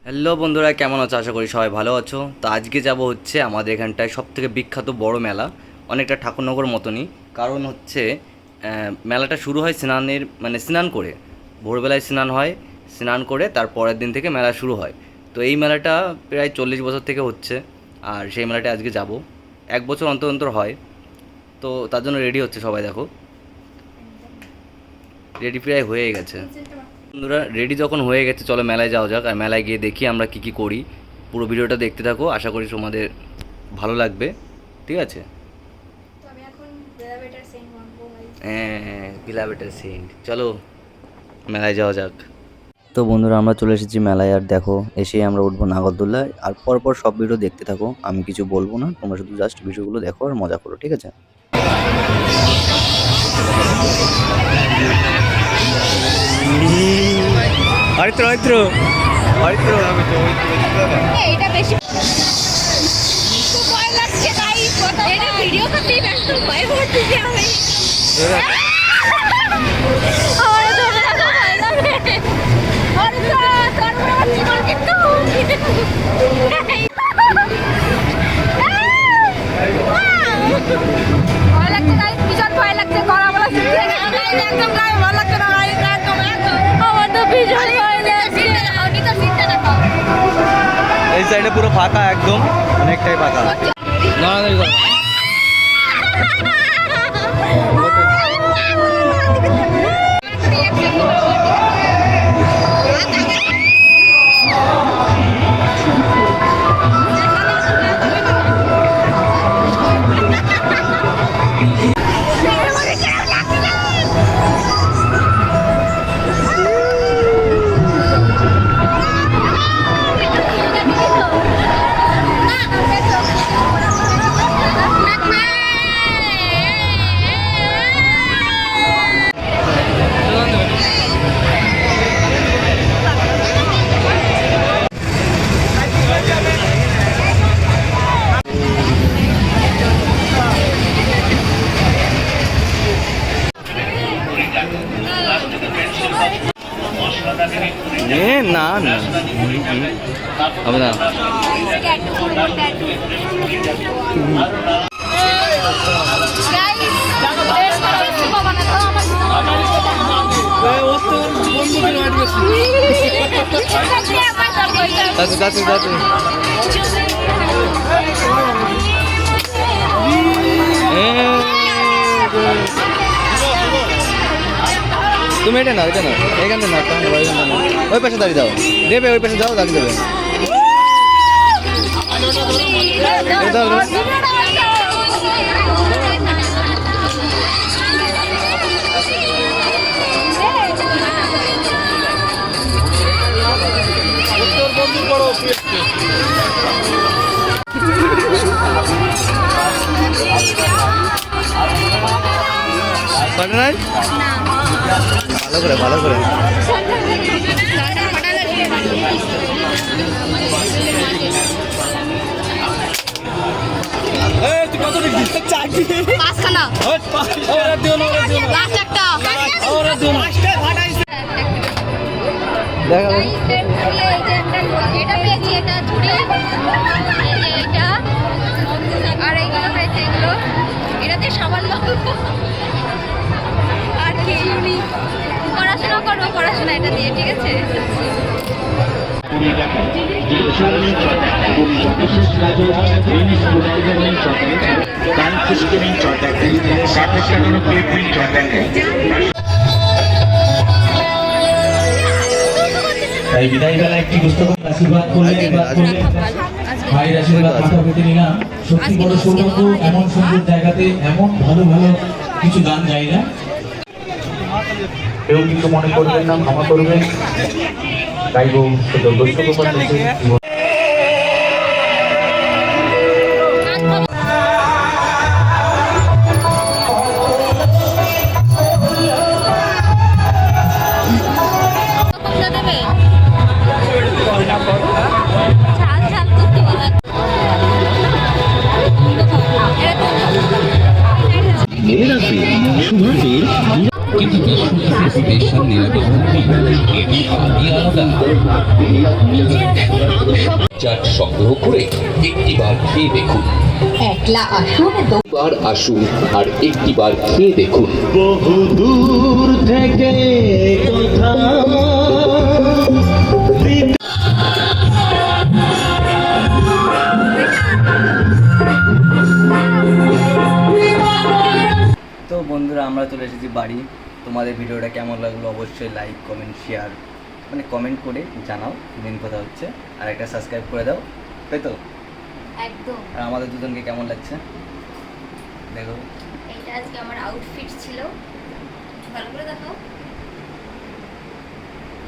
Hello বন্ধুরা, কেমন আছো? আশা করি সবাই ভালো আছো। তো আজকে যাব হচ্ছে আমাদের এখানটায় সবথেকে বিখ্যাত বড় মেলা, অনেকটা ঠাকুরনগর মতনই। কারণ হচ্ছে মেলাটা শুরু হয় স্নান করে, ভোরবেলায় স্নান হয়, স্নান করে তার পরের দিন থেকে মেলা শুরু হয়। তো এই মেলাটা প্রায় 40 বছর থেকে হচ্ছে, আর সেই মেলাটা আজকে যাব। 1 বছর অন্তর অন্তর হয়, তো তার জন্য রেডি হচ্ছে সবাই। দেখো রেডি প্রায় হয়ে গেছে। বন্ধুরা রেডি যখন হয়ে গেছে, চলো মেলায় যাওয়া যাক। আর মেলায় গিয়ে দেখি আমরা কী কী করি। পুরো ভিডিওটা দেখতে থাকো, আশা করি তোমাদের ভালো লাগবে। ঠিক আছে? হ্যাঁ, পিলাবেটার সেন্ট। চলো মেলায় যাওয়া যাক। তো বন্ধুরা আমরা চলে এসেছি মেলায়, আর দেখো এসেই আমরা উঠবো নাগরদোল্লায়। আর পরপর সব ভিডিও দেখতে থাকো, আমি কিছু বলবো না, তোমরা শুধু জাস্ট ভিডিওগুলো দেখো আর মজা করো। ঠিক আছে? অরিত্র অরিত্র অরিত্র এটা বেশি খুব ভয় লাগছে, তাই এটা ভিডিও করতেই ব্যস্ত, ভয় করতেছি আমি। আমার তো ভয় লাগে, আর তো আমার জীবন কিন্তু ভয় লাগছে, তাই ভীষণ ভয় লাগছে। গলা বলা একদম গায়ে ভয় লাগছে না, একদম আমার তো ভীষণ ভয় লাগছে। এই সাইডে পুরো ফাঁকা, একদম অনেকটাই ফাঁকা। নড়ানড়ি করো। না না হবে না। তুমি এটা না, এখানে না, ওই পাশে দাঁড়িয়ে দাও, দেবে ওই পাশে যাও, দাঁড়িয়ে দেবে। ভালো করে আর এইগুলো পেয়েছে, এগুলো এটাতে সামান্য আর কি পড়াশোনা করবো, পড়াশোনা এটা দিয়ে। ঠিক আছে? তাই বিদায় বেলা একটি পুস্তক আশীর্বাদ করলে ভাইয়ের আশীর্বাদ মাথা পেতে নিলাম। সত্যি বড় সৌভাগ্য, এমন সুন্দর জায়গাতে এমন ভালো ভালো কিছু গান গাই না। কেউ কিছু মনে করবেন না, ক্ষমা করবেন। গাইব কিন্তু স্পেশাল নিরাপত্তা এটি আলাদা। চাট সংগ্রহ করে একটিবার খেয়ে দেখুন। একলা আসুন বার আসুন আর একটিবার খেয়ে দেখুন। বহু দূর থেকে কথা তো বন্ধুরা আমরা চলে এসেছি বাড়ি। তোমাদের ভিডিওটা কেমন লাগলো অবশ্যই লাইক কমেন্ট শেয়ার মানে কমেন্ট করে জানাও। মেন কথা হচ্ছে আর একটা সাবস্ক্রাইব করে দাও, তাই তো? একদম। আর আমাদের দুজনকে কেমন লাগছে দেখো। এটা আজকে আমার আউটফিট ছিল, ভালো করে দেখো।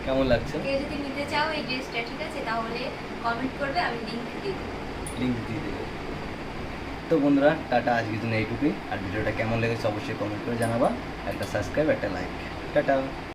কেমন লাগছে? কেউ যদি নিতে চাও এই ড্রেসটা, ঠিক আছে, তাহলে কমেন্ট করবে, আমি লিংক দিয়ে দেবো। লিঙ্ক দিয়ে দেবে। তো বন্ধুরা টাটা, আজকের জন্য এইটুকুই। আর ভিডিওটা কেমন লেগেছে অবশ্যই কমেন্ট করে জানাবা। একটা সাবস্ক্রাইব একটা লাইক। টাটা।